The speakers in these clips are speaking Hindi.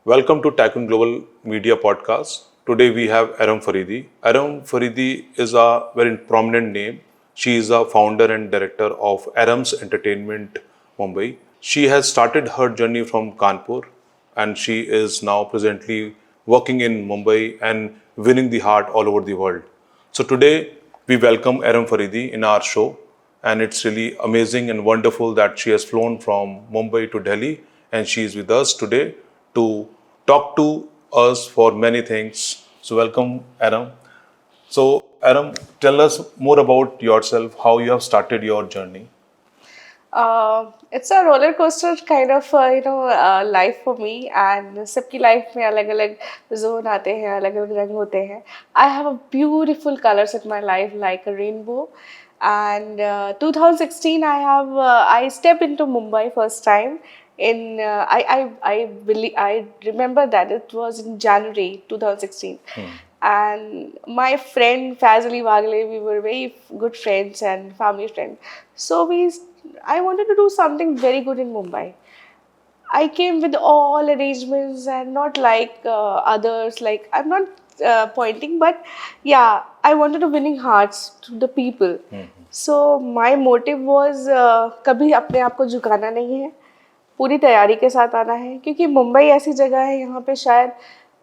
Welcome to Tycoon Global Media Podcast. Today we have Aram Faridi. Aram Faridi is a very prominent name. She is a founder and director of Aram's Entertainment Mumbai. She has started her journey from Kanpur and she is now presently working in Mumbai and winning the heart all over the world. So today we welcome Aram Faridi in our show, and it's really amazing and wonderful that she has flown from Mumbai to Delhi and she is with us today to talk to us for many things. So welcome, Aram. So Aram, tell us more about yourself, how you have started your journey. It's a roller coaster kind of life for me, and सबकी life में अलग अलग zone आते हैं, अलग अलग रंग होते हैं. I have a beautiful colors in my life like a rainbow, and 2016 I stepped into Mumbai first time. I believe I remember that it was in January 2016. And my friend Faz Ali Wagle, we were very good friends and family friends. So I wanted to do something very good in Mumbai. I came with all arrangements and not like others. Like I'm not pointing, but yeah, I wanted to winning hearts to the people. So my motive was कभी अपने आप को झुकाना नहीं है, पूरी तैयारी के साथ आना है, क्योंकि मुंबई ऐसी जगह है यहाँ पे शायद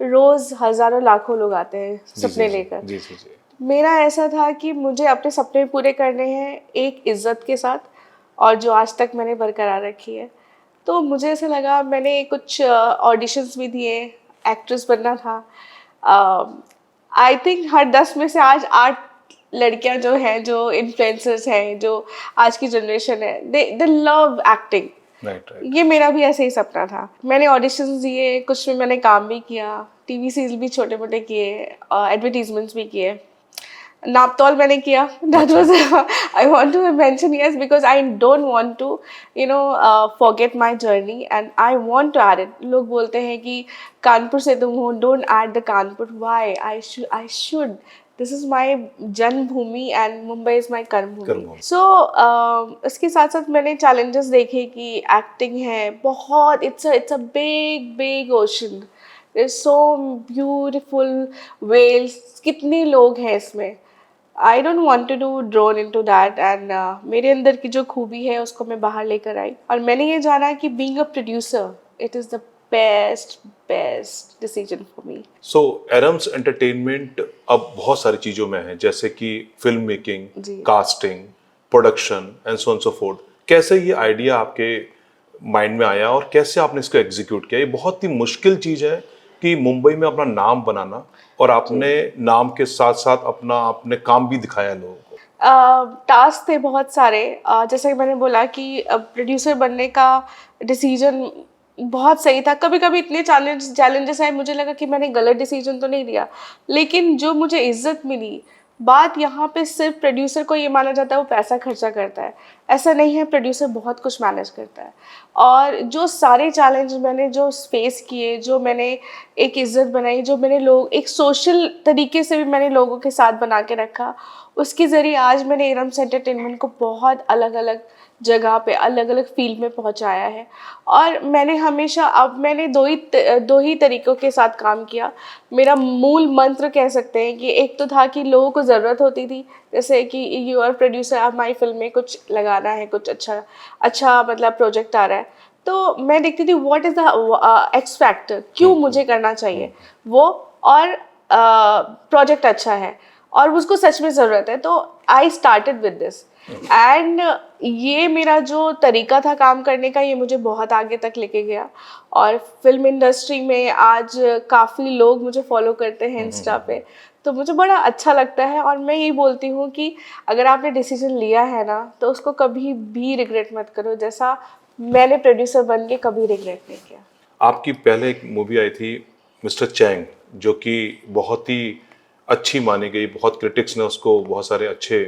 रोज हजारों लाखों लोग आते हैं सपने लेकर. जी जी जी. मेरा ऐसा था कि मुझे अपने सपने पूरे करने हैं एक इज्जत के साथ, और जो आज तक मैंने बरकरार रखी है. तो मुझे ऐसा लगा, मैंने कुछ ऑडिशंस भी दिए, एक्ट्रेस बनना था. आई थिंक हर 10 में से आज 8 लड़कियां जो हैं, जो इन्फ्लुएंसर्स हैं, जो आज की जनरेशन है, दे लव एक्टिंग. Right, right. ये मेरा भी ऐसे ही सपना था. मैंने ऑडिशंस दिए, कुछ में मैंने काम भी किया, टीवी सीरियल भी छोटे मोटे किए, एडवर्टीजमेंट्स भी किए. नापतोल मैंने किया. That was I want to mention yes because I don't want to forget my journey and I want to add it. लोग बोलते हैं कि कानपुर से तुम हो, don't add the Kanpur. Why? I should. This is my जन्मभूमि एंड मुंबई इज माई कर्मभूमि. सो इसके साथ साथ मैंने चैलेंजेस देखे कि एक्टिंग है बहुत, it's a big big ocean. There's so beautiful whales. कितने लोग हैं इसमें. I don't want to do drawn into that, and मेरे अंदर की जो खूबी है उसको मैं बाहर लेकर आई, और मैंने ये जाना कि being a producer, it is the best decision for me. So Aram's Entertainment अब बहुत सारी चीज़ों में है, जैसे कि film making, casting, production and so on so fourth. कैसे ये आइडिया आपके माइंड में आया और कैसे आपने इसको एग्जीक्यूट किया? ये बहुत ही मुश्किल चीज़ है कि मुंबई में अपना नाम बनाना, और आपने नाम के साथ साथ अपने काम भी दिखाया लोगों को. टास्क थे बहुत सारे. जैसे मैंने बोला कि प्रोड्यूसर बनने का डिसीजन बहुत सही था. कभी कभी इतने चैलेंजेस आए, मुझे लगा कि मैंने गलत डिसीजन तो नहीं लिया, लेकिन जो मुझे इज्जत मिली. बात यहाँ पे सिर्फ प्रोड्यूसर को ये माना जाता है वो पैसा खर्चा करता है, ऐसा नहीं है. प्रोड्यूसर बहुत कुछ मैनेज करता है. और जो सारे चैलेंज मैंने जो फेस किए, जो मैंने एक इज्जत बनाई, जो मैंने लोग एक सोशल तरीके से भी मैंने लोगों के साथ बना के रखा, उसके ज़रिए आज मैंने एरम्स एंटरटेनमेंट को बहुत अलग अलग जगह पे अलग अलग फील्ड में पहुंचाया है. और मैंने हमेशा, अब मैंने दो ही तरीक़ों के साथ काम किया. मेरा मूल मंत्र कह सकते हैं कि एक तो था कि लोगों को ज़रूरत होती थी, जैसे कि यू आर प्रोड्यूसर, अब हमारी फिल्म में कुछ लगाना है, कुछ अच्छा मतलब प्रोजेक्ट आ रहा है, तो मैं देखती थी what is the x factor, क्यों मुझे करना चाहिए वो, और प्रोजेक्ट अच्छा है और उसको सच में ज़रूरत है. तो I started with this, and ये मेरा जो तरीका था काम करने का, ये मुझे बहुत आगे तक लेके गया. और फिल्म इंडस्ट्री में आज काफ़ी लोग मुझे फॉलो करते हैं इंस्टा पे, तो मुझे बड़ा अच्छा लगता है. और मैं यही बोलती हूँ कि अगर आपने डिसीजन लिया है ना, तो उसको कभी भी रिग्रेट मत करो, जैसा मैंने प्रोड्यूसर बन के कभी रिग्रेट नहीं किया. आपकी पहले एक मूवी आई थी मिस्टर चैंग, जो कि बहुत ही अच्छी मानी गई, बहुत क्रिटिक्स ने उसको बहुत सारे अच्छे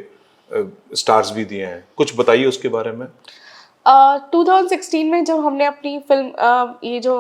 स्टार्स भी दिए हैं. कुछ बताइए उसके बारे में. 2016 में जब हमने अपनी फिल्म ये जो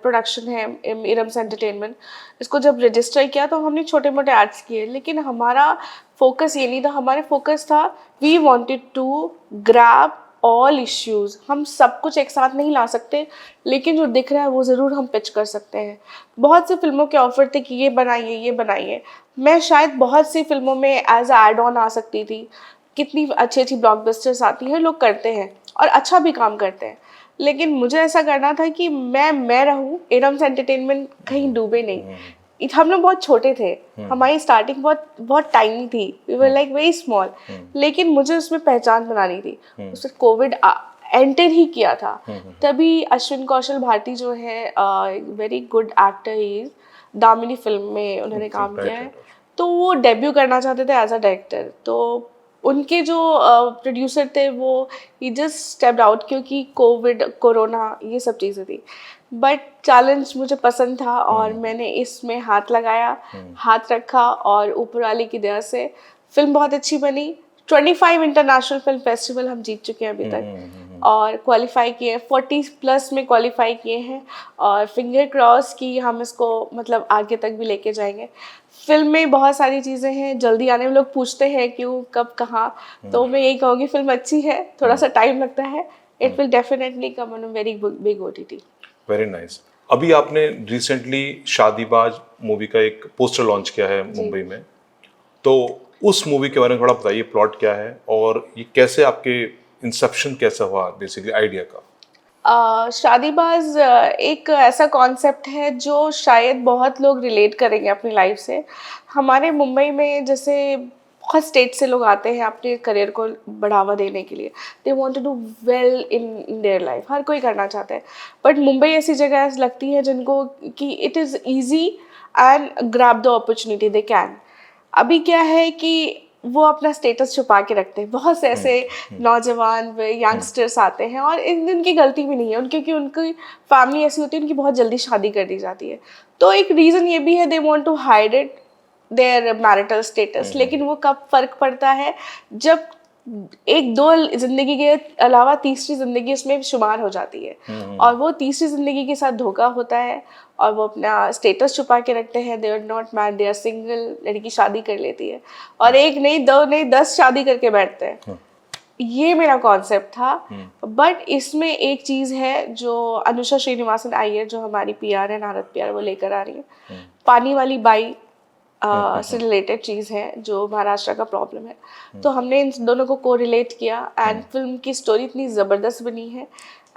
प्रोडक्शन है एरम्स एंटरटेनमेंट, इसको जब रजिस्टर किया तो हमने छोटे मोटे एड्स किए, लेकिन हमारा फोकस ये नहीं था. हमारे फोकस था we wanted to grab all issues, हम सब कुछ एक साथ नहीं ला सकते, लेकिन जो दिख रहा है वो ज़रूर हम पिच कर सकते हैं। बहुत सी फिल्मों के ऑफर थे कि ये बनाइए ये बनाइए, मैं शायद बहुत सी फिल्मों में एज अ एड ऑन आ सकती थी। कितनी अच्छी अच्छी ब्लॉकबस्टर्स आती हैं, लोग करते हैं और अच्छा भी काम करते हैं, लेकिन मुझे ऐसा करना था कि मैं रहूं, एडम्स एंटरटेनमेंट कहीं डूबे नहीं। हम लोग बहुत छोटे थे, हमारी स्टार्टिंग बहुत बहुत टाइनी थी, we were like very small, लेकिन मुझे उसमें पहचान बनानी थी। उससे कोविड एंटर ही किया था, तभी अश्विन कौशल भारती जो है वेरी गुड एक्टर ही, दामिनी फिल्म में उन्होंने काम किया है, तो वो डेब्यू करना चाहते थे एज अ डायरेक्टर। तो उनके जो प्रोड्यूसर थे वो ही जस्ट स्टेप्ड आउट, क्योंकि कोविड कोरोना ये सब चीज़ें थी। बट चैलेंज मुझे पसंद था और मैंने इसमें हाथ लगाया, हाथ रखा, और ऊपर वाले की दया से फिल्म बहुत अच्छी बनी। 25 इंटरनेशनल फिल्म फेस्टिवल हम जीत चुके हैं अभी तक, और क्वालिफाई किए हैं, 40+ में क्वालिफाई किए हैं, और फिंगर क्रॉस कि हम इसको मतलब आगे तक भी लेके जाएंगे। फिल्म में बहुत सारी चीज़ें हैं, जल्दी आने में लोग पूछते हैं क्यों कब कहाँ, तो मैं यही कहूँगी फिल्म अच्छी है, थोड़ा सा टाइम लगता है, it will definitely come on a very big OTT। Very nice. अभी आपने रिसेंटली शादीबाज मूवी का एक पोस्टर लॉन्च किया है मुंबई में, तो उस मूवी के बारे में थोड़ा बताइए, प्लॉट क्या है और ये कैसे आपके इंसेप्शन कैसा हुआ बेसिकली आइडिया का? शादीबाज एक ऐसा कॉन्सेप्ट है जो शायद बहुत लोग रिलेट करेंगे अपनी लाइफ से। हमारे मुंबई में जैसे बहुत स्टेट से लोग आते हैं अपने करियर को बढ़ावा देने के लिए, they want to do well in their life, हर कोई करना चाहता है, बट मुंबई ऐसी जगह लगती है जिनको कि it is easy and grab the opportunity they can. अभी क्या है कि वो अपना स्टेटस छुपा के रखते हैं, बहुत से ऐसे नौजवान यंगस्टर्स आते हैं, और इनकी गलती भी नहीं है क्योंकि उनकी फैमिली ऐसी होती है, उनकी बहुत जल्दी शादी कर दी जाती है। तो एक रीज़न ये भी है, they want to hide it their marital status, लेकिन वो कब फर्क पड़ता है जब एक दो जिंदगी के अलावा तीसरी जिंदगी उसमें शुमार हो जाती है, और वो तीसरी जिंदगी के साथ धोखा होता है, और वो अपना स्टेटस छुपा के रखते हैं, they are not married, they are single, लड़की शादी कर लेती है, और एक नहीं दो नहीं 10 शादी करके बैठते हैं। ये मेरा कॉन्सेप्ट था। बट इसमें एक चीज़ है जो अनुषा श्रीनिवासन आई है, जो हमारी PR है नारद PR, वो लेकर आ रही है, पानी वाली बाई से रिलेटेड चीज़ है जो महाराष्ट्र का प्रॉब्लम है। तो हमने इन दोनों को कोरिलेट किया, एंड फिल्म की स्टोरी इतनी ज़बरदस्त बनी है,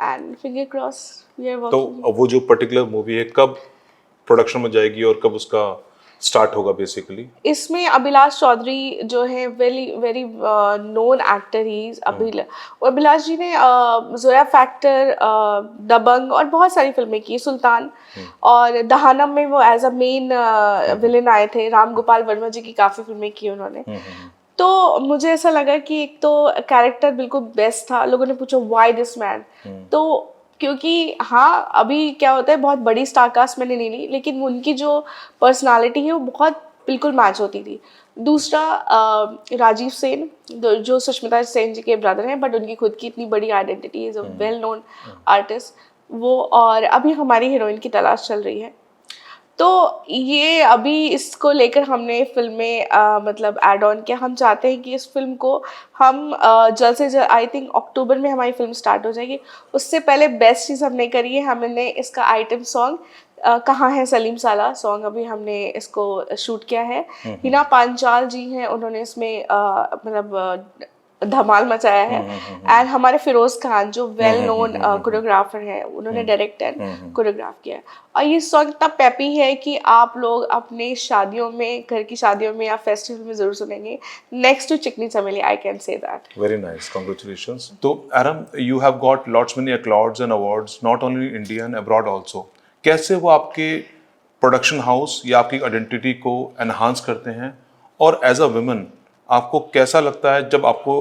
and finger cross we are working. तो वो जो पर्टिकुलर मूवी है कब प्रोडक्शन में जाएगी और कब उसका स्टार्ट होगा बेसिकली? इसमें अभिलाष चौधरी जो है वेरी वेरी नोन एक्टर ही, अभिलाष जी ने जोया फैक्टर, दबंग और बहुत सारी फिल्में की, सुल्तान और दहानम में वो एज अ मेन विलेन आए थे, राम गोपाल वर्मा जी की काफ़ी फिल्में की उन्होंने। तो मुझे ऐसा लगा कि एक तो कैरेक्टर बिल्कुल बेस्ट था, लोगों ने पूछा व्हाई दिस मैन, तो क्योंकि हाँ अभी क्या होता है बहुत बड़ी स्टार कास्ट मैंने नहीं ली, लेकिन उनकी जो पर्सनालिटी है वो बहुत बिल्कुल मैच होती थी। दूसरा राजीव सेन, जो सुष्मिता सेन जी के ब्रदर हैं, बट उनकी खुद की इतनी बड़ी identity, is a well known artist वो, और अभी हमारी हीरोइन की तलाश चल रही है। तो ये अभी इसको लेकर हमने फिल्म में मतलब ऐड ऑन किया। हम चाहते हैं कि इस फिल्म को हम जल्द से जल्द, आई थिंक अक्टूबर में हमारी फिल्म स्टार्ट हो जाएगी। उससे पहले बेस्ट चीज़ हमने करी है, हमने इसका आइटम सॉन्ग कहाँ है सलीम साला सॉन्ग, अभी हमने इसको शूट किया है। हिना पांचाल जी हैं, उन्होंने इसमें मतलब धमाल मचाया है, एंड हमारे फिरोज खान जो वेल नोन कोरियोग्राफर है, उन्होंने डायरेक्ट एंड कोरियोग्राफ किया है। और ये सॉन्ग इतना पेपी है कि आप लोग अपने शादियों में, घर की शादियों में या फेस्टिवल में जरूर सुनेंगे, next to Chikni Chameli, I can say that. Very nice, congratulations. तो um, you have got lots many accolades and awards not only in India and abroad also. कैसे वो आपके प्रोडक्शन हाउस या आपकी आइडेंटिटी को एनहांस करते हैं, और एज अ वुमेन आपको कैसा लगता है जब आपको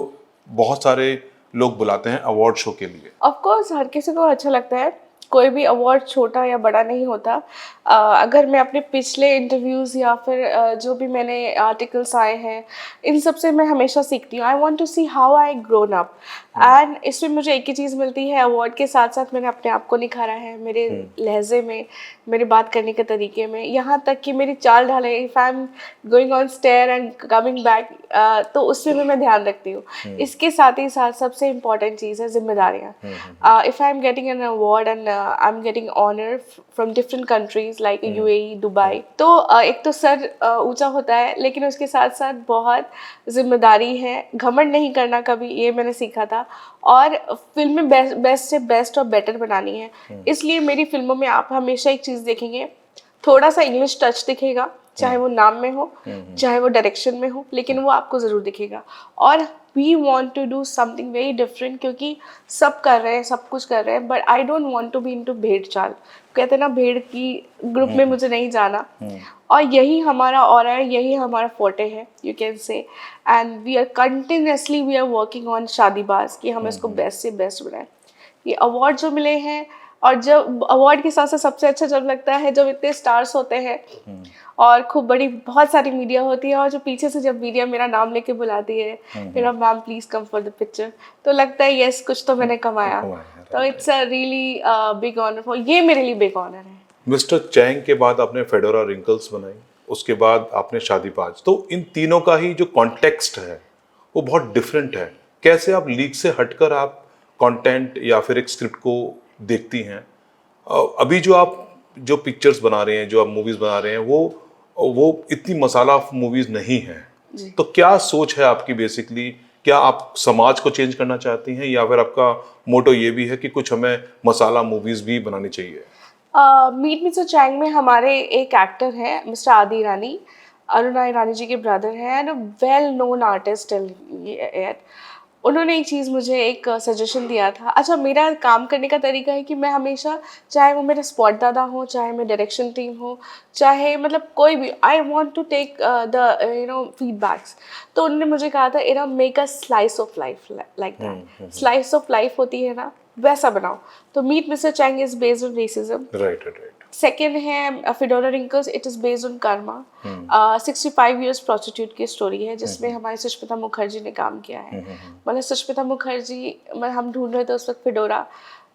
बहुत सारे लोग बुलाते हैं अवार्ड शो के लिए? ऑफ कोर्स हर किसी को अच्छा लगता है, कोई भी अवार्ड छोटा या बड़ा नहीं होता। अगर मैं अपने पिछले इंटरव्यूज़ या फिर जो भी मैंने आर्टिकल्स आए हैं, इन सब से मैं हमेशा सीखती हूँ। I want to see how I grown up, and इसमें मुझे एक ही चीज़ मिलती है, अवार्ड के साथ साथ मैंने अपने आप को निखारा है, मेरे लहजे में, मेरे बात करने के तरीके में, यहाँ तक कि मेरी चाल ढालें, if I am going on stair and coming back, तो उसमें भी मैं ध्यान रखती हूँ। इसके साथ ही साथ सबसे इम्पॉर्टेंट चीज़ है जिम्मेदारियाँ। If I am getting an award and I am getting honour from different countries like UAE, Dubai, तो एक तो सर ऊंचा होता है, लेकिन उसके साथ साथ बहुत जिम्मेदारी है। घमंड नहीं करना कभी, ये मैंने सीखा था। और फिल्म में बेस्ट से बेस्ट और बेटर बनानी है। इसलिए मेरी फिल्मों में आप हमेशा एक चीज़ देखेंगे, थोड़ा सा इंग्लिश टच दिखेगा, चाहे वो नाम में हो, चाहे वो डायरेक्शन में हो, लेकिन वो आपको ज़रूर दिखेगा। और we want to do something very different, क्योंकि सब कर रहे हैं, सब कुछ कर रहे हैं, but I don't want to be into भेड़ चाल। कहते हैं ना, भेड़ की ग्रुप में मुझे नहीं जाना। और यही हमारा ऑरा है, यही हमारा फोटे है, you can say. And we are continuously we are working on Shaadibaaz, कि हम इसको बेस्ट से बेस्ट बनाएं। ये अवार्ड जो मिले हैं, और जब अवार्ड के साथ साथ सबसे अच्छा जब लगता है जब इतने स्टार्स होते हैं और खूब बड़ी बहुत सारी मीडिया होती है, और जो पीछे से जब मीडिया मेरा नाम लेके बुलाती है, ma'am please come for the picture, तो लगता है यस, कुछ तो मैंने कमाया। तो it's a really big honour for, ये मेरे लिए बिग ऑनर है। मिस्टर चैंग के बाद आपने फेडोरा रिंकल्स बनाई, उसके बाद आपने शादीबाज, तो इन तीनों का ही जो कॉन्टेक्स्ट है वो बहुत डिफरेंट है। कैसे आप लीग से हटकर आप कंटेंट या फिर एक स्क्रिप्ट को देखती हैं? अभी जो पिक्चर्स बना रहे हैं, जो आप मूवीज बना रहे हैं, वो इतनी मसाला मूवीज नहीं हैं। तो क्या सोच है आपकी बेसिकली? क्या आप समाज को चेंज करना चाहती हैं, या फिर आपका मोटो ये भी है कि कुछ हमें मसाला मूवीज भी बनानी चाहिए? मीट मिस्टर चैंग में हमारे एक एक्टर हैं, मिस्टर आदि ईरानी, अरुणा ईरानी जी के ब्रदर हैं, एंड वेल नोन आर्टिस्ट। उन्होंने एक चीज़ मुझे एक सजेशन दिया था। अच्छा, मेरा काम करने का तरीका है कि मैं हमेशा, चाहे वो मेरे स्पॉट दादा हो, चाहे मेरे डायरेक्शन टीम हो, चाहे मतलब कोई भी, I want to take the feedbacks. तो उन्होंने मुझे कहा था, Ira make a slice of life like that. Slice of life होती है ना, वैसा बनाओ। तो meet mister Chang is based on racism. Right. Second है Fedora Wrinkles, it is based on karma. 65 years prostitute की स्टोरी है, जिसमें हमारी सुष्मिता मुखर्जी ने काम किया है। मतलब सुष्मिता मुखर्जी, मतलब हम ढूंढ रहे थे उस वक्त फेडोरा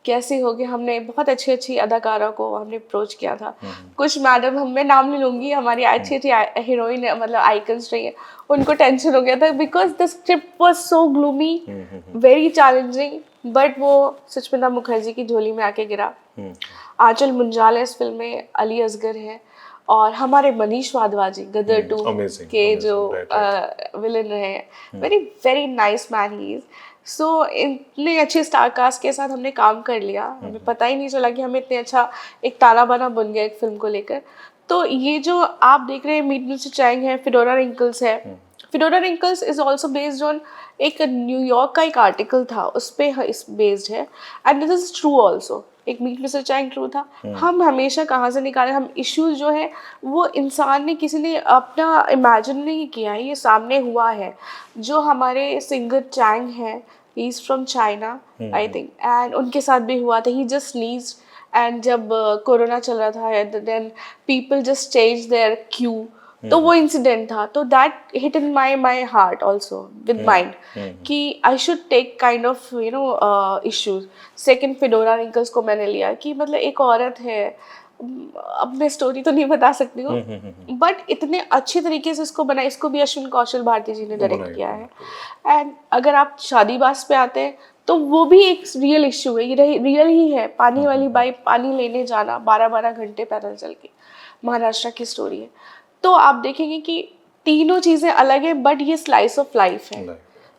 कैसी होगी। हमने बहुत अच्छी अच्छी अदाकारा को हमने अप्रोच किया था। कुछ मैडम, मैं नाम नहीं लूँगी, हमारी अच्छी अच्छी हीरोइन मतलब आइकन्स रही है, उनको टेंशन हो गया था because the script was so gloomy, very challenging, but वो सुष्मिता मुखर्जी की झोली में आके गिरा। आंचल मुंजाल इस फिल्म में, अली असगर है, और हमारे मनीष वाधवाजी गदर 2 के जो विलन रहे हैं, very very nice man he is. So इतने अच्छे स्टार कास्ट के साथ हमने काम कर लिया, हमें पता ही नहीं चला कि हमें इतने अच्छा एक ताना बाना बन गया एक फिल्म को लेकर। तो ये जो आप देख रहे हैं, मीट मिस्टर चैंग है, फेडोरा रिंकल्स है। Fedora wrinkles is also based on एक न्यूयॉर्क का एक आर्टिकल था, उस पर इस बेस्ड है, and this is true also. एक मीट मिस्टर चैंग ट्रू था। हम हमेशा कहाँ से निकाले, हम इश्यूज जो है वो इंसान ने, किसी ने अपना इमेजिन नहीं किया है, ये सामने हुआ है। जो हमारे सिंगर चैंग है, he is from China I think, and उनके साथ भी हुआ था। ही जस्ट स्नीज्ड, एंड जब कोरोना चल रहा था, then people just change their queue, तो वो इंसिडेंट था। So that hit in my heart also with mind, कि I should take kind of issues. Second Fedora Wrinkles को मैंने लिया कि मतलब एक औरत है, अब मैं स्टोरी तो नहीं बता सकती हूँ, बट इतने अच्छे तरीके से इसको बनाया। इसको भी अश्विन कौशल भारती जी ने डायरेक्ट किया है। एंड अगर आप शादीबाज पे आते हैं, तो वो भी एक रियल इश्यू है, ये रियल ही है। पानी वाली बाई पानी लेने जाना 12-12 घंटे पैदल चल के, महाराष्ट्र की स्टोरी है। तो आप देखेंगे कि तीनों चीज़ें अलग है, बट ये स्लाइस ऑफ लाइफ है।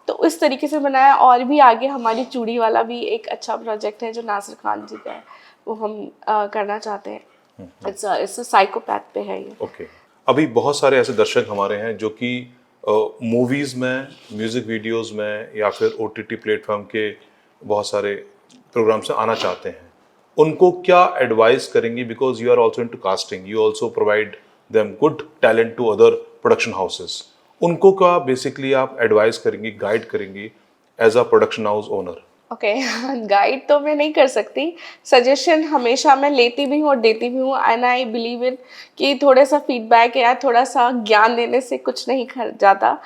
तो इस तरीके से बनाया। और भी आगे हमारी चूड़ी वाला भी एक अच्छा प्रोजेक्ट है जो नासिर खान जी का है, वो हम करना चाहते हैं। इट्स साइकोपैथ पे है ये। ओके। अभी बहुत सारे ऐसे दर्शक हमारे हैं जो कि मूवीज़ में, म्यूज़िक वीडियोज़ में, या फिर OTT प्लेटफॉर्म के बहुत सारे प्रोग्राम से आना चाहते हैं। उनको क्या एडवाइस करेंगी? Because you are also into casting, you also provide them good talent to other production houses. उनको क्या बेसिकली आप एडवाइस करेंगी, गाइड करेंगी as a production house owner? Okay guide तो मैं नहीं कर सकती, सजेशन हमेशा मैं लेती भी हूँ और देती भी हूँ, एंड आई बिलीव इन कि थोड़ा सा फीडबैक या थोड़ा सा ज्ञान देने से कुछ नहीं खर जाता।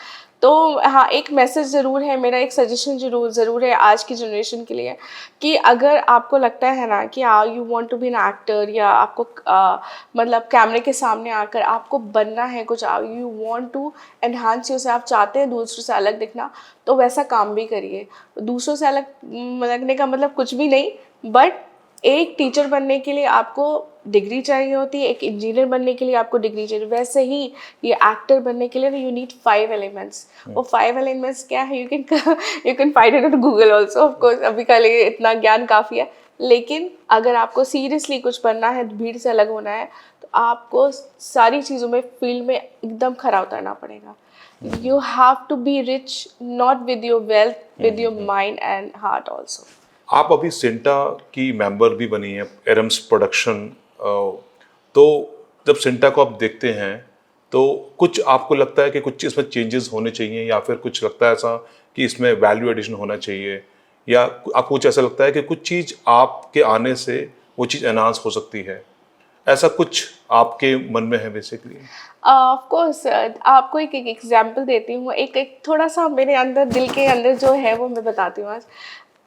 तो हाँ, एक मैसेज ज़रूर है मेरा, एक सजेशन ज़रूर है आज की जनरेशन के लिए, कि अगर आपको लगता है ना कि you want to be an actor, या आपको मतलब कैमरे के सामने आकर आपको बनना है कुछ, you want to enhance yourself, आप चाहते हैं दूसरों से अलग दिखना, तो वैसा काम भी करिए। दूसरों से अलग लगने का मतलब कुछ भी नहीं, बट एक टीचर बनने के लिए आपको डिग्री चाहिए होती है, एक इंजीनियर बनने के लिए आपको डिग्री चाहिए, वैसे ही ये एक्टर बनने के लिए यू नीड 5 एलिमेंट्स। वो 5 एलिमेंट्स क्या है, you can find it on Google also, of course अभी का लिए इतना ज्ञान काफ़ी है। लेकिन अगर आपको सीरियसली कुछ बनना है, भीड़ से अलग होना है, तो आपको सारी चीज़ों में, फील्ड में एकदम खरा उतरना पड़ेगा। You have to be rich not with your wealth, with your mind and heart also. आप अभी सिंटा की मेंबर भी बनी हैं, एरम्स प्रोडक्शन। तो जब सिंटा को आप देखते हैं तो कुछ आपको लगता है कि कुछ इसमें चेंजेस होने चाहिए, या फिर कुछ लगता है ऐसा कि इसमें वैल्यू एडिशन होना चाहिए, या आपको कुछ ऐसा लगता है कि कुछ चीज़ आपके आने से वो चीज़ एनहांस हो सकती है, ऐसा कुछ आपके मन में है बेसिकली? ऑफ कोर्स आपको एक एग्जांपल देती हूँ, एक थोड़ा सा मेरे अंदर, दिल के अंदर जो है वो मैं बताती हूँ आज।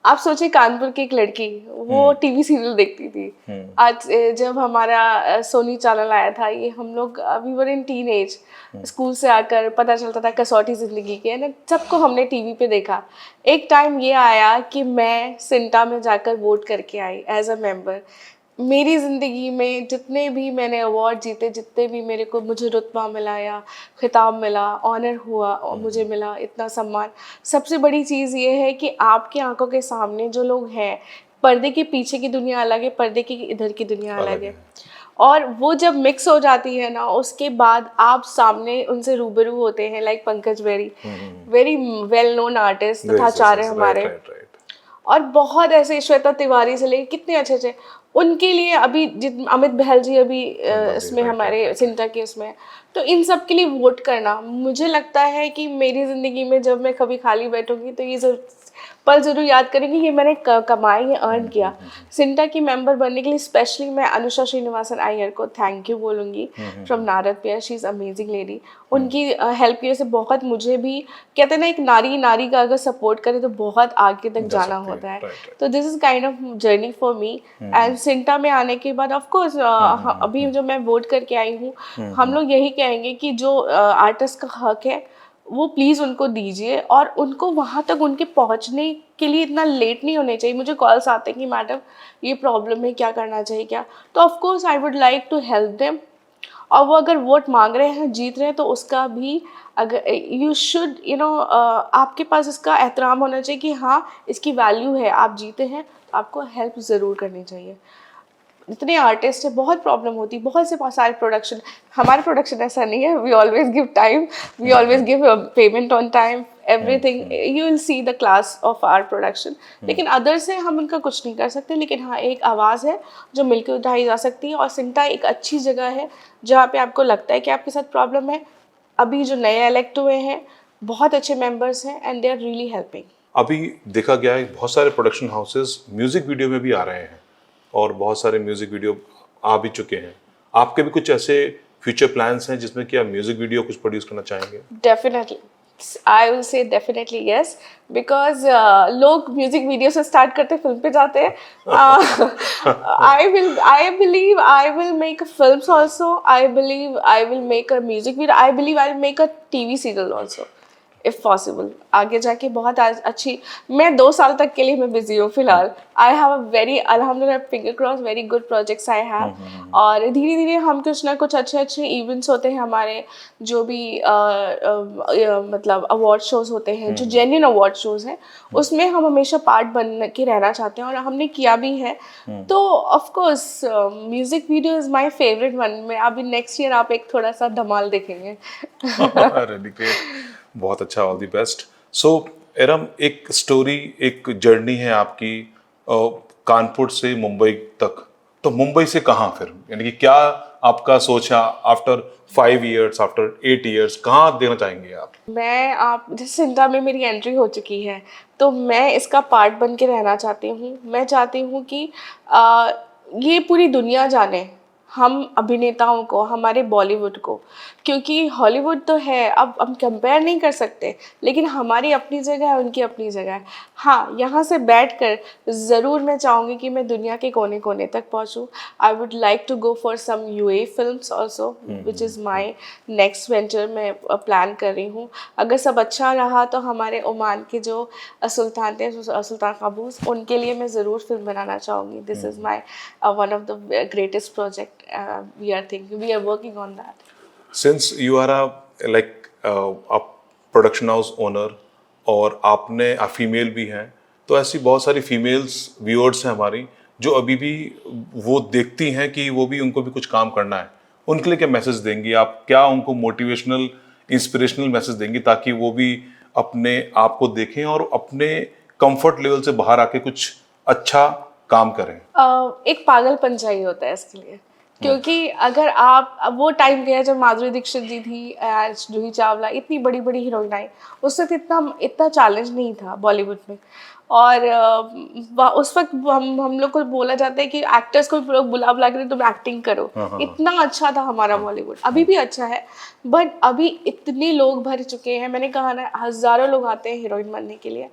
आप सोचिए, कानपुर की एक लड़की, वो टीवी सीरियल देखती थी। आज जब हमारा सोनी चैनल आया था, ये हम लोग we were in teen age, school से आकर पता चलता था कसौटी ज़िंदगी के, ना सबको हमने टीवी पे देखा। एक टाइम ये आया कि मैं सिंटा में जाकर वोट करके आई एज अ मेंबर। मेरी ज़िंदगी में जितने भी मैंने अवार्ड जीते, जितने भी मुझे रुतबा मिला या खिताब मिला, ऑनर हुआ और मुझे मिला इतना सम्मान, सबसे बड़ी चीज़ ये है कि आपकी आंखों के सामने जो लोग हैं, पर्दे के पीछे की दुनिया अलग है, पर्दे की इधर की दुनिया अलग है। और वो जब मिक्स हो जाती है ना, उसके बाद आप सामने उनसे रूबरू होते हैं, like Pankaj very well known artist, Tathacharya हमारे, और बहुत ऐसे, श्वेता तिवारी से लेकर कितने अच्छे अच्छे, उनके लिए अभी अमित बहल जी अभी इसमें हमारे सिंटा के उसमें, तो इन सब के लिए वोट करना, मुझे लगता है कि मेरी ज़िंदगी में जब मैं कभी खाली बैठूंगी तो ये पल ज़रूर याद करेंगे, ये मैंने कमाई है, अर्न किया। सिंटा की मेंबर बनने के लिए स्पेशली मैं अनुषा श्रीनिवासन अय्यर को थैंक यू बोलूँगी, फ्रॉम नारद पिया, शी इज़ अमेजिंग लेडी। उनकी हेल्प की वजह से बहुत, मुझे भी कहते हैं ना, एक नारी का अगर सपोर्ट करे तो बहुत आगे तक जाना होता है। तो this is kind of journey for me. And CINTAA में आने के बाद ऑफ कोर्स अभी जो मैं वोट करके आई हूँ, हम लोग यही कहेंगे कि जो आर्टिस्ट का हक है वो प्लीज़ उनको दीजिए, और उनको वहाँ तक उनके पहुँचने के लिए इतना लेट नहीं होने चाहिए। मुझे कॉल्स आते हैं कि मैडम ये प्रॉब्लम है, क्या करना चाहिए क्या, तो of course I would like to help them. और वो अगर वोट मांग रहे हैं, जीत रहे हैं, तो उसका भी अगर यू शुड आपके पास इसका एहतराम होना चाहिए कि हाँ इसकी वैल्यू है, आप जीते हैं तो आपको हेल्प ज़रूर करनी चाहिए। इतने आर्टिस्ट है, बहुत प्रॉब्लम होती है, बहुत से सारे प्रोडक्शन, हमारे प्रोडक्शन ऐसा नहीं है, we always give time, we always give payment on time, everything, you will see the class of our production. लेकिन अदर से हम उनका कुछ नहीं कर सकते, लेकिन हाँ एक आवाज़ है जो मिलकर उठाई जा सकती है, और सिंटा एक अच्छी जगह है जहाँ पे आपको लगता है कि आपके साथ प्रॉब्लम है। अभी जो नए इलेक्ट हुए हैं, बहुत अच्छे मेंबर्स हैं, and they are really helping. अभी देखा गया है बहुत सारे प्रोडक्शन हाउसेस म्यूजिक वीडियो में भी आ रहे हैं, और बहुत सारे म्यूजिक वीडियो आ भी चुके हैं। आपके भी कुछ ऐसे फ्यूचर प्लान्स हैं जिसमें कि आप म्यूजिक वीडियो कुछ प्रोड्यूस करना चाहेंगे? Definitely, I will say definitely yes, because लोग म्यूजिक वीडियो से स्टार्ट करते फिल्म पे जाते हैं। I believe I will make films also, I believe I will make a music video, I believe I will make a TV serial also if possible. आगे जाके बहुत अच्छी, मैं 2 साल तक के लिए मैं बिजी हूँ फिलहाल। आई हैव अ वेरी, अल्हम्दुलिल्लाह, finger cross, very good projects I have. और धीरे धीरे हम कुछ ना कुछ अच्छे अच्छे इवेंट्स होते हैं हमारे, जो भी मतलब अवार्ड शोज होते हैं, जो जेन्युइन अवार्ड शोज हैं, उसमें हम हमेशा पार्ट बन के रहना चाहते हैं, और हमने किया भी है। तो of course music video is my favourite one. में अभी नेक्स्ट ईयर आप एक थोड़ा सा धमाल देखेंगे। बहुत अच्छा, ऑल द बेस्ट। सो एरम, एक स्टोरी, एक जर्नी है आपकी कानपुर से मुंबई तक, तो मुंबई से कहाँ फिर, यानी कि क्या आपका सोचा आफ्टर 5 years, आफ्टर 8 years, कहाँ देना चाहेंगे आप? मैं आप जिस सिंटा में मेरी एंट्री हो चुकी है तो मैं इसका पार्ट बन के रहना चाहती हूँ। मैं चाहती हूँ कि ये पूरी दुनिया जाने हम अभिनेताओं को, हमारे बॉलीवुड को, क्योंकि हॉलीवुड तो है, अब हम कंपेयर नहीं कर सकते, लेकिन हमारी अपनी जगह है, उनकी अपनी जगह है। हाँ, यहाँ से बैठकर ज़रूर मैं चाहूँगी कि मैं दुनिया के कोने कोने तक पहुँचूँ। I would like to go for some UA films also, which is my next venture मैं प्लान कर रही हूँ। अगर सब अच्छा रहा तो हमारे ओमान के जो सुल्तान थे, सुल्तान काबूस, उनके लिए मैं ज़रूर फिल्म बनाना चाहूँगी। This is my one of the greatest project we are working on that. Since you are a production house owner और आप फीमेल भी हैं, तो ऐसी बहुत सारी फीमेल्स व्यूअर्स हैं हमारी जो अभी भी वो देखती हैं कि वो भी, उनको भी कुछ काम करना है। उनके लिए क्या मैसेज देंगी आप? क्या उनको मोटिवेशनल, इंस्पिरेशनल मैसेज देंगी ताकि वो भी अपने आप को देखें और अपने कंफर्ट लेवल से बाहर आके कुछ अच्छा काम करें? एक पागलपन चाहिए होता है इसके लिए, क्योंकि अगर आप, अब वो टाइम गया जब माधुरी दीक्षित जी थी, जूही चावला, इतनी बड़ी बड़ी हीरोइन आई, उस वक्त इतना चैलेंज नहीं था बॉलीवुड में। और उस वक्त हम लोग को बोला जाता है कि एक्टर्स को भी बुला बुला के तुम एक्टिंग करो। इतना अच्छा था हमारा बॉलीवुड, अभी भी अच्छा है, बट अभी इतने लोग भर चुके हैं। मैंने कहा ना, हज़ारों लोग आते हैं हीरोइन बनने के लिए।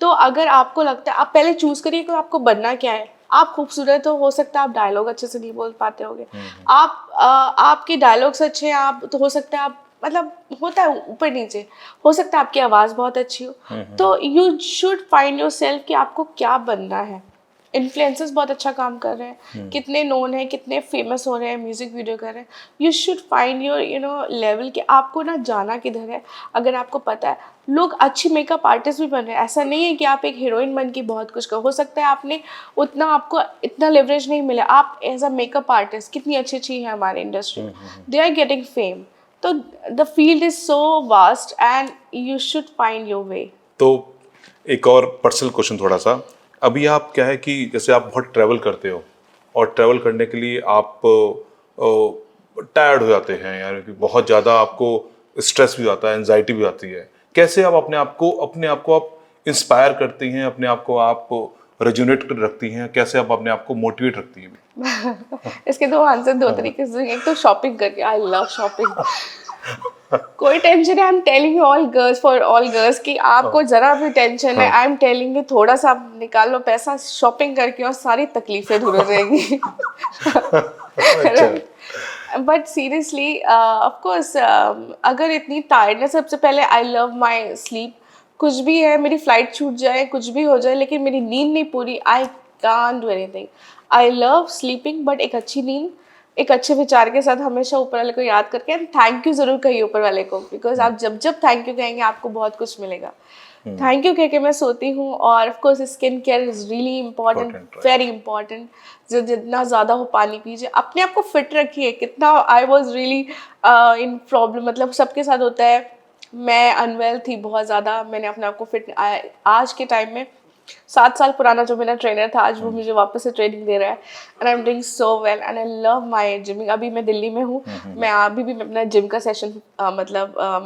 तो अगर आपको लगता है, आप पहले चूज करिए कि आपको बनना क्या है। आप खूबसूरत हो सकता है आप डायलॉग अच्छे से नहीं बोल पाते होगे, आपके डायलॉग्स अच्छे हैं, आप तो हो सकता है आप, मतलब होता है ऊपर नीचे, हो सकता है आपकी आवाज़ बहुत अच्छी हो। तो you should find your self कि आपको क्या बनना है। इन्फ्लुएंसर्स बहुत अच्छा काम कर रहे हैं, कितने नोन है, कितने फेमस हो रहे हैं, म्यूजिक वीडियो कर रहे हैं। You should find your level कि आपको ना जाना किधर है। अगर आपको पता है, लोग अच्छी मेकअप आर्टिस्ट भी बन रहे हैं, ऐसा नहीं है कि आप एक हीरोइन बन के बहुत कुछ हो सकता है आपने उतना, आपको इतना लेवरेज नहीं मिला। आप एज अ मेकअप आर्टिस्ट कितनी अच्छी अच्छी है हमारी industry, they are getting fame. तो the field is so vast and you should find your way. तो एक और पर्सनल क्वेश्चन थोड़ा सा, अभी आप क्या है कि जैसे आप बहुत ट्रैवल करते हो और ट्रैवल करने के लिए आप टायर्ड हो जाते हैं, यानी कि बहुत ज़्यादा आपको स्ट्रेस भी आता है, एंजाइटी भी आती है। कैसे आप अपने आप को आप इंस्पायर करती हैं, अपने आप को आप रेजुनेट कर रखती हैं? कैसे आप अपने आप को मोटिवेट रखती हैं? इसके दो आंसर दो तरीके से, एक तो शॉपिंग करके, आई लव शॉपिंग। कोई टेंशन है, I am telling you all girls, for all girls, कि आपको जरा भी टेंशन है, आई एम टेलिंग यू, थोड़ा सा आप निकाल लो पैसा शॉपिंग करके और सारी तकलीफें दूर हो जाएगी। बट सीरियसली ऑफ कोर्स, अगर इतनी टायर्डनेस, सबसे पहले आई लव माई स्लीप। कुछ भी है, मेरी फ्लाइट छूट जाए, कुछ भी हो जाए, लेकिन मेरी नींद नहीं पूरी, I can't do anything. I love sleeping, but एक अच्छी नींद, एक अच्छे विचार के साथ हमेशा ऊपर वाले को याद करके, एंड थैंक यू जरूर कहिए ऊपर वाले को, बिकॉज आप जब जब थैंक यू कहेंगे आपको बहुत कुछ मिलेगा। थैंक यू कह के मैं सोती हूँ। और of course skin care is really important, very important. जितना ज़्यादा हो पानी पीजिए, अपने आप को फिट रखिए। कितना I was really in problem, मतलब सबके साथ होता है, मैं अनवेल थी बहुत ज़्यादा, मैंने अपने आप को फिट, आज के टाइम में 7 साल पुराना जो मेरा ट्रेनर था, आज वो मुझे वापस से ट्रेनिंग दे रहा है, and I am doing so well and I love my gymming. अभी मैं दिल्ली में हूँ, मैं अभी भी अपना जिम का सेशन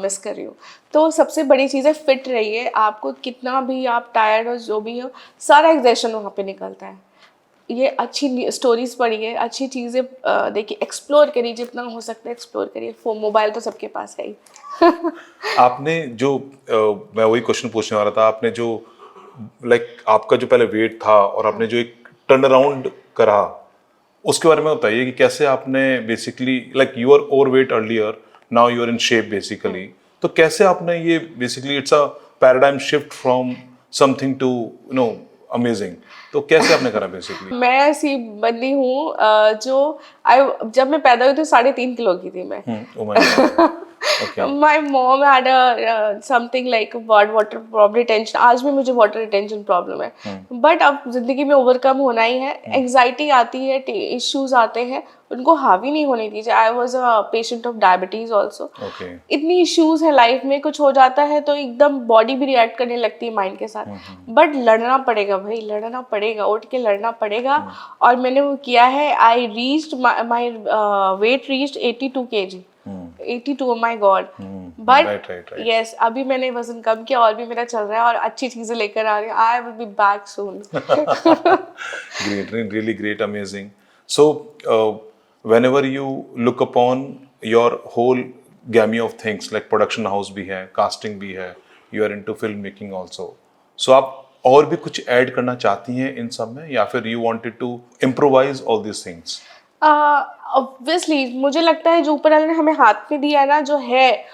मिस कर रही हूँ। तो सबसे बड़ी चीज़ है, फिट रहिए। आपको कितना भी आप टायर्ड हो, जो भी हो, सारा एग्जैशन वहाँ पे निकलता है। ये अच्छी स्टोरीज पढ़िए, अच्छी चीज़ें देखिए, एक्सप्लोर करिए, जितना हो सकता है एक्सप्लोर करिए। मोबाइल तो सबके पास है ही। आपने जो मैं वही क्वेश्चन पूछने वाला था, आपने जो आपका जो पहले वेट था और आपने जो एक टर्न अराउंड करा, उसके बारे में बताइए कि कैसे आपने basically you are over weight earlier, now you are in shape basically, तो कैसे आपने ये basically it's a paradigm shift from something to amazing, तो कैसे आपने करा बेसिकली? मैं ऐसी बंदी हूँ जो जब मैं पैदा हुई तो 3.5 किलो की थी मैं। Oh my God. Okay. My mom had a something like water problem retention. आज भी मुझे वाटर रिटेंशन प्रॉब्लम है, बट अब जिंदगी में ओवरकम होना ही है. एंग्जाइटी आती है, इश्यूज आते हैं, उनको हावी नहीं होने दीजिए. I was a patient of diabetes also. Okay. इतनी इश्यूज है लाइफ में, कुछ हो जाता है तो एकदम बॉडी भी रिएक्ट करने लगती है माइंड के साथ. बट लड़ना पड़ेगा भाई, लड़ना पड़ेगा, उठ के लड़ना पड़ेगा. और मैंने वो किया है. I reached my weight reached 82 kg. 82, my God. But right. Yes, अभी मैंने वजन कम किया और भी मेरा चल रहा है और अच्छी चीजें लेकर आ रही हूँ. I will be back soon. Great, really great, amazing. So, whenever you look upon your whole gamut of things, like production house भी है, casting भी है, you are into film making also. So, आप और भी कुछ ऐड करना चाहती हैं इन सब में, या फिर you wanted to improvise all these things? Obviously मुझे लगता है जो ऊपर वाले ने हमें हाथ में दिया है ना, जो है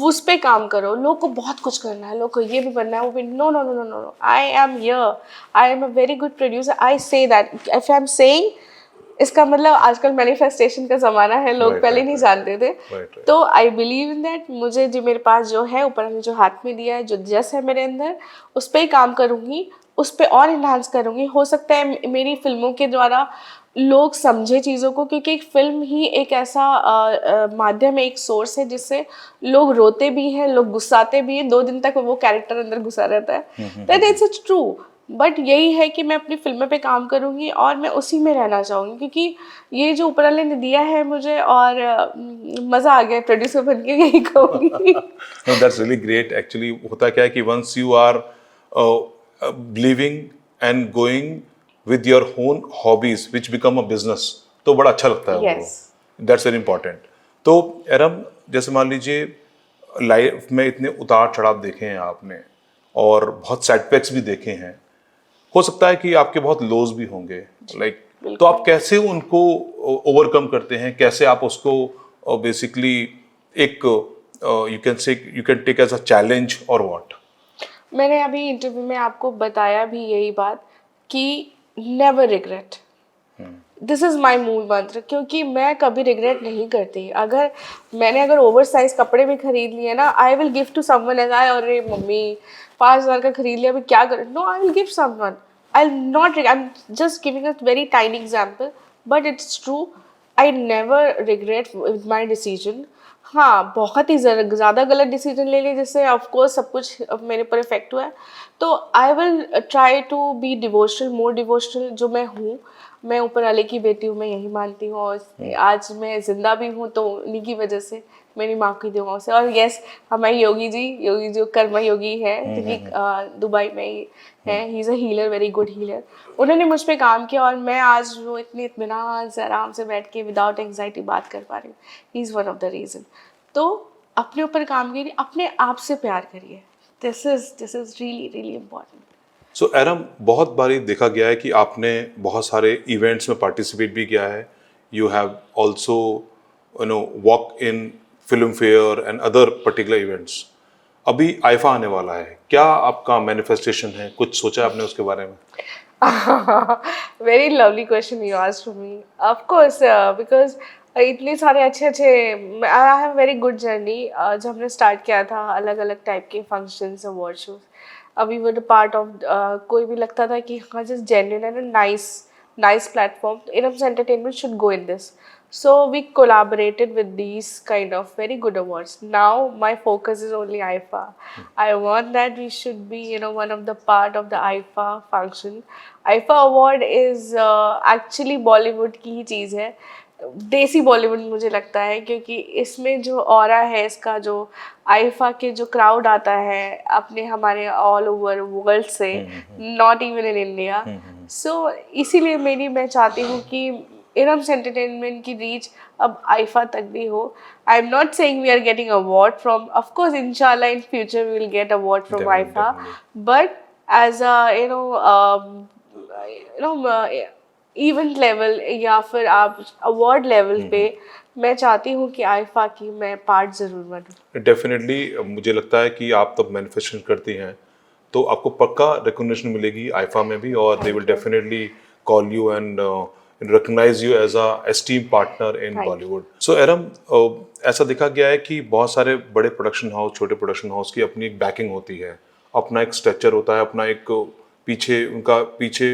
उस पे काम करो. लोग को बहुत कुछ करना है, लोग को ये भी बनना है, वो भी. No no no no no, I am here, I am a very good producer. I say that. If I am saying, इसका मतलब आजकल मैनिफेस्टेशन का जमाना है, लोग पहले नहीं जानते थे. तो आई बिलीव इन दैट. मुझे जो मेरे पास जो है, ऊपर ने जो हाथ में दिया है, जो जस है मेरे अंदर, उस पर ही काम करूँगी, उस पर और इन्हांस करूँगी. हो सकता है मेरी फिल्मों के द्वारा लोग समझे चीज़ों को, क्योंकि एक फिल्म ही एक ऐसा माध्यम है, एक सोर्स है जिससे लोग रोते भी हैं, लोग गुस्साते भी हैं. 2 दिन तक वो कैरेक्टर अंदर घुसा रहता है. That it's true. बट यही है कि मैं अपनी फिल्म पे काम करूँगी और मैं उसी में रहना चाहूँगी, क्योंकि ये जो ऊपर वाले ने दिया है मुझे, और मज़ा आ गया प्रोड्यूसर बन के, यही कहूँगी. No, that's really great. Actually, होता क्या है कि once you are believing and going with your own hobbies, which become a business, तो बड़ा अच्छा लगता है वो. Yes. That's very important. तो एरम, जैसे मान लीजिए लाइफ में इतने उतार चढ़ाव देखे हैं आपने और बहुत सेटबैक्स भी देखे हैं, हो सकता है कि आपके बहुत लोज भी होंगे, लाइक तो आप कैसे उनको ओवरकम करते हैं, कैसे आप उसको बेसिकली एक you can take as a challenge और व्हाट? मैंने अभी इंटरव्यू में आपको बताया भी यही बात कि नेवर रिग्रेट. दिस इज़ माई मूल मंत्र, क्योंकि मैं कभी रिग्रेट नहीं करती. अगर ओवर साइज कपड़े भी खरीद लिए ना, I will give to someone as I. अरे मम्मी 5,000 का खरीद लिया, अभी क्या करें? No, I will give someone. I not, I am just giving a very tiny example, but it's true. I never regret with my decision. हाँ, बहुत ही ज़्यादा गलत डिसीजन ले लिए जिससे ऑफकोर्स सब कुछ मेरे पर इफेक्ट हुआ है. तो I will try to be devotional, more devotional जो मैं हूँ. मैं ऊपर वाले की बेटी हूँ, मैं यही मानती हूँ. और आज मैं जिंदा भी हूँ तो उन्हीं की वजह से, मेरी माँ की दुआओं से. और यस, हमारे योगी जी जो कर्मा योगी है, जो कि दुबई में ही है, he is a healer, very good healer. उन्होंने मुझ पे काम किया और मैं आज वो इतने इत्मीनान से आराम से बैठ के विदाउट एंग्जाइटी बात कर पा रही हूँ. He is one of the reason. तो अपने ऊपर काम करिए, अपने आप से प्यार करिए. This is really really important. So um, बहुत बारी देखा गया है कि आपने बहुत सारे इवेंट्स में पार्टिसिपेट भी किया है. You have also walk in film fair and other particular events. अभी आईफा आने वाला है, क्या आपका मैनिफेस्टेशन है? कुछ सोचा है आपने उसके बारे में? Very lovely question you asked for me. Of course, because इतने सारे अच्छे I have very good journey. जब हमने स्टार्ट किया था, अलग अलग टाइप के फंक्शंस, अवार्ड शोज, अभी वो पार्ट ऑफ कोई भी लगता था कि हाँ just genuine and nice platform. Iram's entertainment should go in this. So we collaborated with these kind of very good awards. Now my focus is only IFA. I want that we should be, one of the part of the IFA function. IFA award is actually Bollywood की ही चीज़ है, देसी बॉलीवुड मुझे लगता है, क्योंकि इसमें जो ऑरा है इसका, जो आईफा के जो क्राउड आता है अपने हमारे ऑल ओवर वर्ल्ड से, not even in India. So इसीलिए मैं चाहती हूँ कि इरम्स एंटरटेनमेंट की रीच अब आईफा तक भी हो. I am not saying we are getting award from, of course इंशाल्लाह in future we will get award from IIFA, but as a event level या फिर आप अवार्ड लेवल पे मैं चाहती हूँ कि आईफा की मैं पार्ट ज़रूर बनूँ. डेफिनेटली मुझे लगता है कि आप तब मैनिफेस्टेशन करती हैं तो आपको पक्का रिकॉग्निशन मिलेगी आईफा में भी, और they will definitely call you and recognize you as a esteemed partner in Thank you. Bollywood. So Aram, ऐसा देखा गया है कि बहुत सारे बड़े प्रोडक्शन हाउस, छोटे प्रोडक्शन हाउस की अपनी एक बैकिंग होती है, अपना एक स्ट्रक्चर होता है, अपना एक पीछे उनका पीछे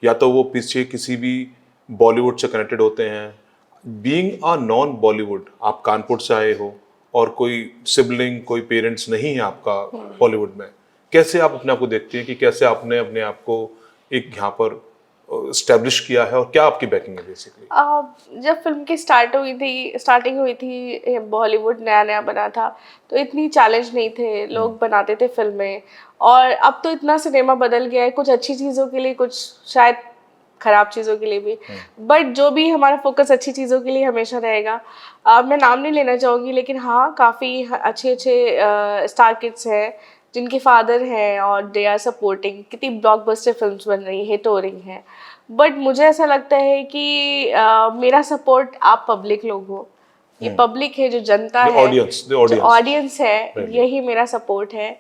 या तो वो पीछे किसी भी बॉलीवुड से कनेक्टेड होते हैं. बीइंग अ नॉन बॉलीवुड, आप कानपुर से आए हो और कोई सिबलिंग, कोई पेरेंट्स नहीं है आपका बॉलीवुड में, कैसे आप अपने आप को देखते हैं कि कैसे आपने अपने आप को एक यहाँ पर स्टैब्लिश किया है और क्या आपकी बैकिंग है बेसिकली? जब फिल्म की स्टार्टिंग हुई थी, बॉलीवुड नया नया बना था, तो इतनी चैलेंज नहीं थे, लोग बनाते थे फिल्में. और अब तो इतना सिनेमा बदल गया है, कुछ अच्छी चीज़ों के लिए, कुछ शायद खराब चीज़ों के लिए भी, बट जो भी हमारा फोकस अच्छी चीज़ों के लिए हमेशा रहेगा. मैं नाम नहीं लेना चाहूँगी, लेकिन हाँ, काफ़ी अच्छे अच्छे स्टार किड्स हैं जिनके फादर हैं और दे आर सपोर्टिंग. कितनी ब्लॉकबस्टर फिल्म्स बन रही, हिट हो रही हैं. बट मुझे ऐसा लगता है कि मेरा सपोर्ट आप पब्लिक लोग हो. ये पब्लिक है, जो जनता है, जो ऑडियंस है, यही मेरा सपोर्ट है.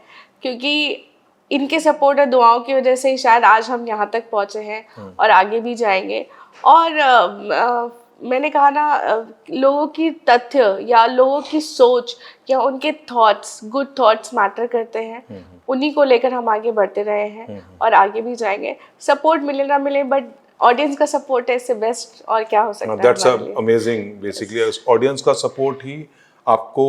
क्योंकि इनके सपोर्ट और दुआओं की वजह से ही शायद आज हम यहाँ तक पहुँचे हैं और आगे भी जाएंगे. और मैंने कहा ना, लोगों की तथ्य या लोगों की सोच या उनके थॉट्स, गुड थॉट्स मैटर करते हैं. उन्हीं को लेकर हम आगे बढ़ते रहे हैं और आगे भी जाएंगे. सपोर्ट मिले ना मिले, बट ऑडियंस का सपोर्ट है, इससे बेस्ट और क्या हो सकता है. That's amazing. बेसिकली ऑडियंस का सपोर्ट ही आपको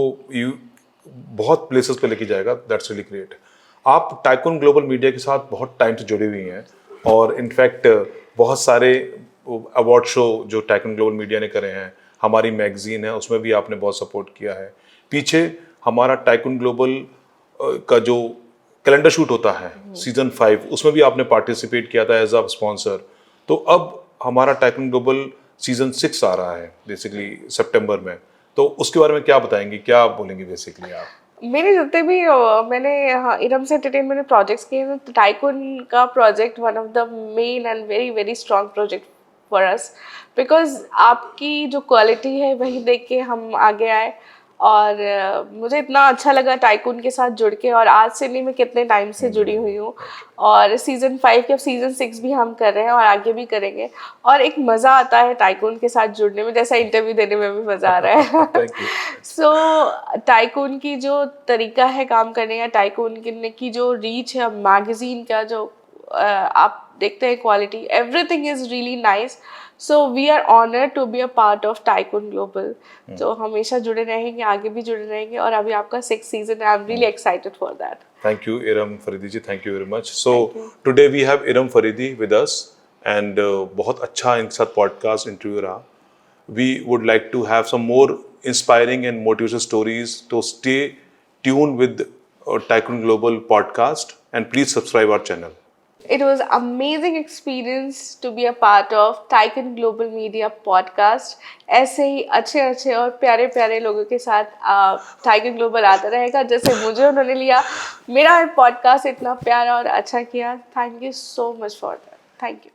बहुत प्लेसेस पे लेके जाएगा. That's really great. आप टाइकून ग्लोबल मीडिया के साथ बहुत टाइम से जुड़ी हुई हैं और इनफैक्ट बहुत सारे अवार्ड शो जो टाइकून ग्लोबल मीडिया ने करे हैं, हमारी मैगजीन है, उसमें भी आपने बहुत सपोर्ट किया है. पीछे हमारा टाइकून ग्लोबल का जो कैलेंडर शूट होता है सीजन 5, उसमें भी आपने पार्टिसिपेट किया था एज अ स्पॉन्सर. तो अब हमारा टाइकून ग्लोबल सीजन 6 आ रहा है बेसिकली सितंबर में. तो उसके बारे में क्या बताएंगे, क्या बोलेंगे बेसिकली आप? मेरे जितने भी मैंने इरम्स एंटरटेनमेंट में प्रोजेक्ट्स किए हैं, तो टाइकून का project one of the main and very very strong project for us. Because आपकी जो क्वालिटी है वही देख के हम आगे आए. और मुझे इतना अच्छा लगा टाइकून के साथ जुड़ के. और आज से नहीं, मैं कितने टाइम से जुड़ी हुई हूँ. और सीज़न 5 के अब सीज़न 6 भी हम कर रहे हैं और आगे भी करेंगे. और एक मज़ा आता है टाइकून के साथ जुड़ने में, जैसा इंटरव्यू देने में भी मज़ा आ रहा है. सो टाइकून की जो तरीका है काम करने का, टाइकून की जो रीच है, मैगजीन का जो आप देखते हैं quality, everything is really nice. So we are honoured to be a part of Tycoon Global. तो हमेशा जुड़े रहेंगे, आगे भी जुड़े रहेंगे. और अभी आपका 6th सीजन है. I am really excited for that. Thank you, Iram Faridi ji. Thank you very much. So today we have Iram Faridi with us, and बहुत अच्छा इनके साथ पॉडकास्ट इंटरव्यू रहा. We would like to have some more inspiring and motivational stories. To stay tuned with Tycoon Global podcast, and please subscribe our channel. It was amazing experience to be a part of Tycoon Global Media podcast. ऐसे ही अच्छे अच्छे और प्यारे प्यारे लोगों के साथ टाइकून ग्लोबल आता रहेगा, जैसे मुझे उन्होंने लिया. मेरा पॉडकास्ट इतना प्यारा और अच्छा किया. Thank you so much for that. Thank you.